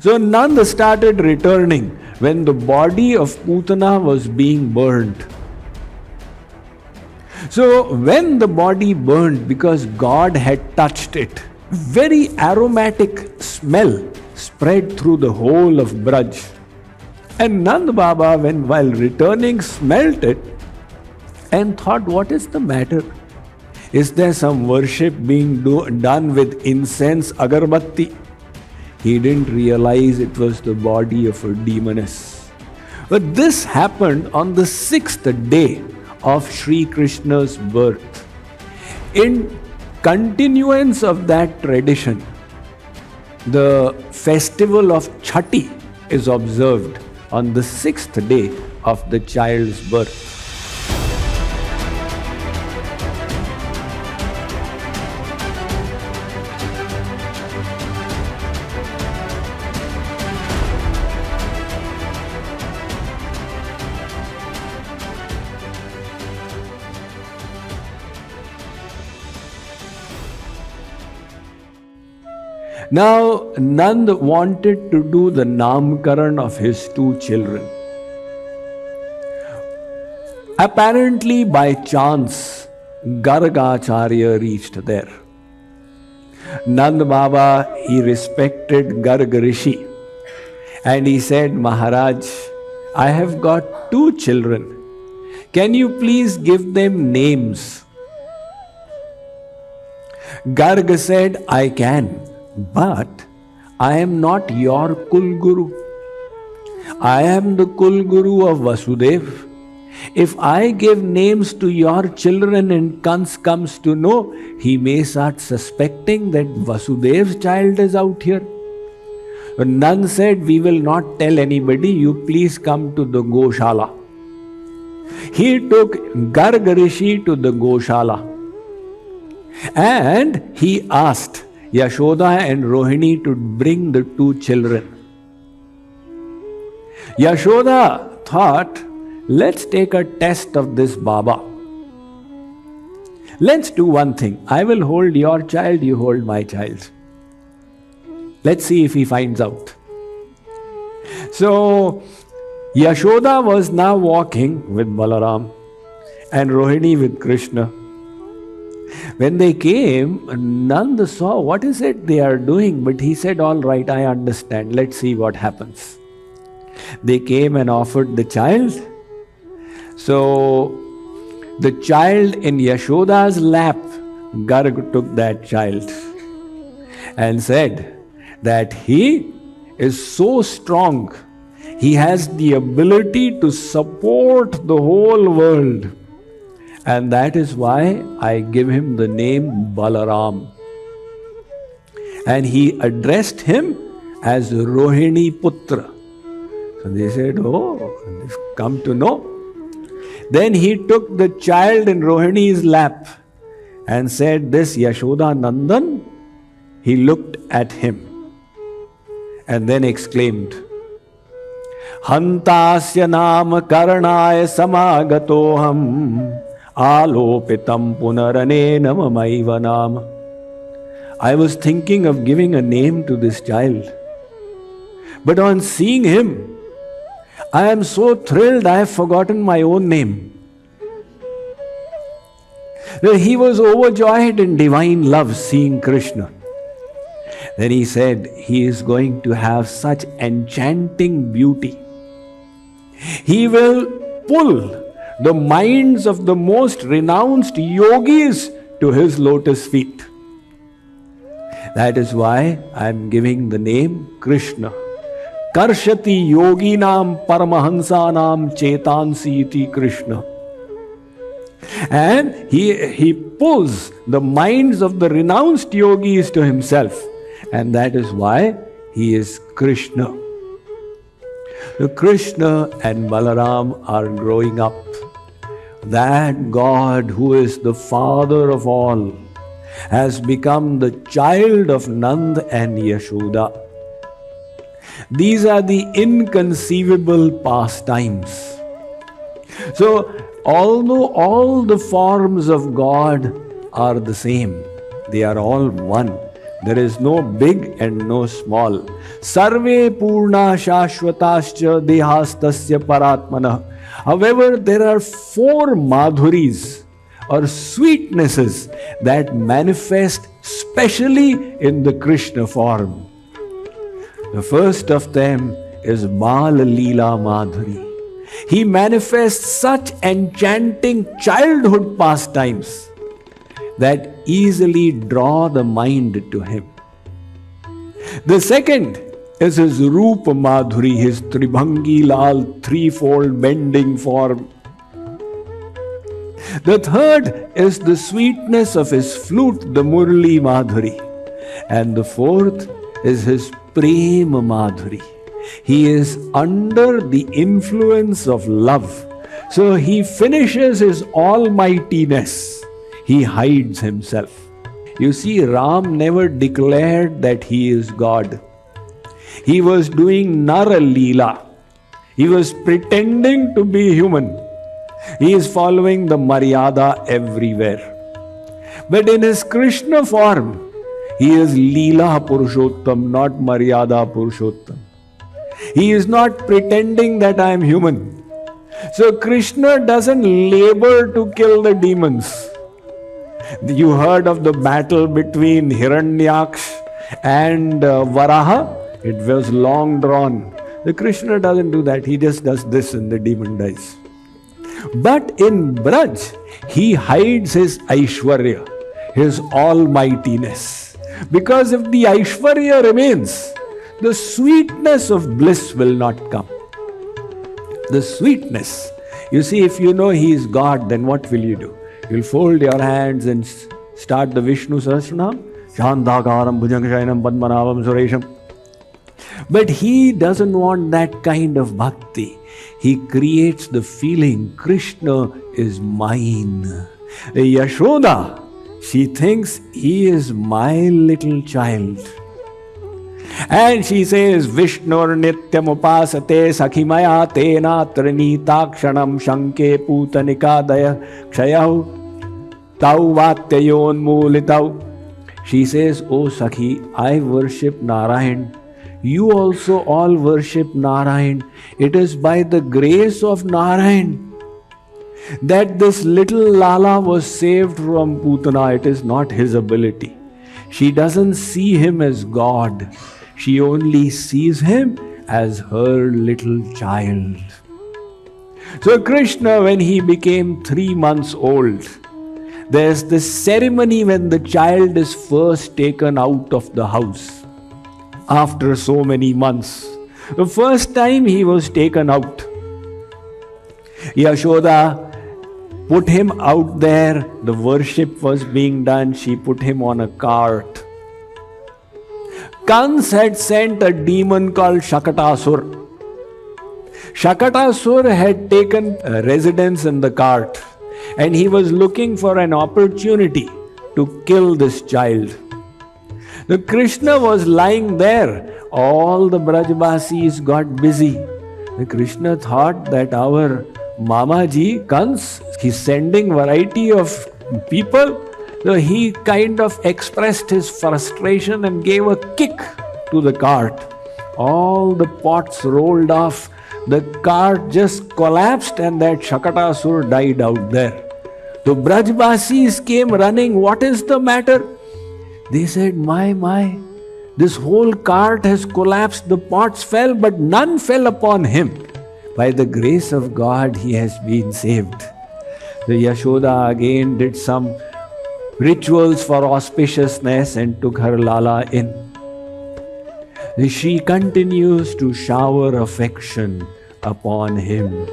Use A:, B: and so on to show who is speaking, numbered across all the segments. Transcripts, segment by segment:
A: So Nanda started returning when the body of Putana was being burned. So when the body burned, because God had touched it, very aromatic smell spread through the whole of Braj. And Nand Baba, while returning, smelt it and thought, what is the matter? Is there some worship being done with incense, agarbatti? He didn't realize it was the body of a demoness. But this happened on the 6th day of Shree Krishna's birth. In continuance of that tradition, the festival of Chhati is observed on the 6th day of the child's birth. Now, Nand wanted to do the Namkaran of his 2 children. Apparently, by chance, Gargacharya reached there. Nand Baba, he respected Garg Rishi, and he said, Maharaj, I have got 2 children. Can you please give them names? Garg said, I can. But I am not your Kul Guru. I am the Kul Guru of Vasudev. If I give names to your children and Kans comes to know, he may start suspecting that Vasudev's child is out here. But Nand said, we will not tell anybody, you please come to the Goshala. He took Garg Rishi to the Goshala and he asked Yashoda and Rohini to bring the 2 children. Yashoda thought, let's take a test of this Baba. Let's do one thing. I will hold your child, you hold my child. Let's see if he finds out. So, Yashoda was now walking with Balaram and Rohini with Krishna. When they came, Nanda saw what is it they are doing, but he said, all right, I understand. Let's see what happens. They came and offered the child. So, the child in Yashoda's lap, Garg took that child and said that he is so strong, he has the ability to support the whole world. And that is why I give him the name Balaram. And he addressed him as Rohini Putra. So they said, oh, they've come to know. Then he took the child in Rohini's lap and said, this Yashoda Nandan. He looked at him and then exclaimed, Hantasya nama karanaya samagatoham alopitam punaranena mamaiva nama. I was thinking of giving a name to this child, but on seeing him, I am so thrilled I have forgotten my own name. He was overjoyed in divine love seeing Krishna. Then he said, he is going to have such enchanting beauty. He will pull the minds of the most renounced yogis to his lotus feet. That is why I am giving the name Krishna. Karshati yoginam paramahansanam chetansi iti Krishna. And he pulls the minds of the renounced yogis to himself. And that is why he is Krishna. So Krishna and Balaram are growing up. That God who is the father of all has become the child of Nand and Yashoda. These are the inconceivable pastimes. So, although all the forms of God are the same, they are all one. There is no big and no small. Sarve purna shashvatascha dehastasya paratmana. However, there are 4 madhuris or sweetnesses that manifest specially in the Krishna form. The first of them is Bala Leela Madhuri. He manifests such enchanting childhood pastimes that easily draw the mind to him. The second is his Rupa Madhuri, his Tribhangi Lal, threefold bending form. The third is the sweetness of his flute, the Murli Madhuri. And the fourth is his Prema Madhuri. He is under the influence of love. So he finishes his almightiness. He hides himself. You see, Ram never declared that he is God. He was doing Nara Leela. He was pretending to be human. He is following the Maryada everywhere. But in his Krishna form, he is Leela Purushottam, not Maryada Purushottam. He is not pretending that I am human. So Krishna doesn't labor to kill the demons. You heard of the battle between Hiranyaksh and Varaha? It was long drawn. The Krishna doesn't do that. He just does this and the demon dies. But in Braj, he hides his Aishwarya, his almightiness. Because if the Aishwarya remains, the sweetness of bliss will not come. The sweetness. You see, if you know he is God, then what will you do? You'll fold your hands and start the Vishnu Sahasranam. Shandakaram Bhujangashayanam Padmanabham Suresham. But he doesn't want that kind of bhakti. He creates the feeling, Krishna is mine. Yashoda, she thinks he is my little child. And she says, Vishnur nityam upasate sakhimaya tena trinitakshanam shanke putanikadaya kshayahu tau vatyayon mulitau. She says, O Sakhi, I worship Narayan. You also all worship Narayan. It is by the grace of Narayan that this little Lala was saved from Putana. It is not his ability. She doesn't see him as God. She only sees him as her little child. So Krishna, when he became 3 months old, there's this ceremony when the child is first taken out of the house after so many months. The first time he was taken out, Yashoda put him out there. The worship was being done. She put him on a cart. Kans had sent a demon called Shakatasur. Shakatasur had taken residence in the cart, and he was looking for an opportunity to kill this child. The Krishna was lying there. All the Brajbasis got busy. The Krishna thought that our Mamaji, Kans, he's sending variety of people. So he kind of expressed his frustration and gave a kick to the cart. All the pots rolled off. The cart just collapsed and that Shakatasur died out there. The Brajbasis came running. What is the matter? They said, my, this whole cart has collapsed. The pots fell, but none fell upon him. By the grace of God, he has been saved. The Yashoda again did some rituals for auspiciousness and took her Lala in. She continues to shower affection upon him.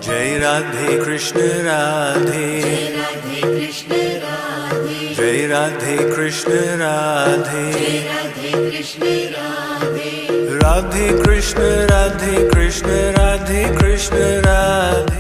B: Jai Radhe Krishna Radhe, Jai Radhe Krishna Radhe, Radhe Krishna Radhe Krishna Radhe Krishna Radhe.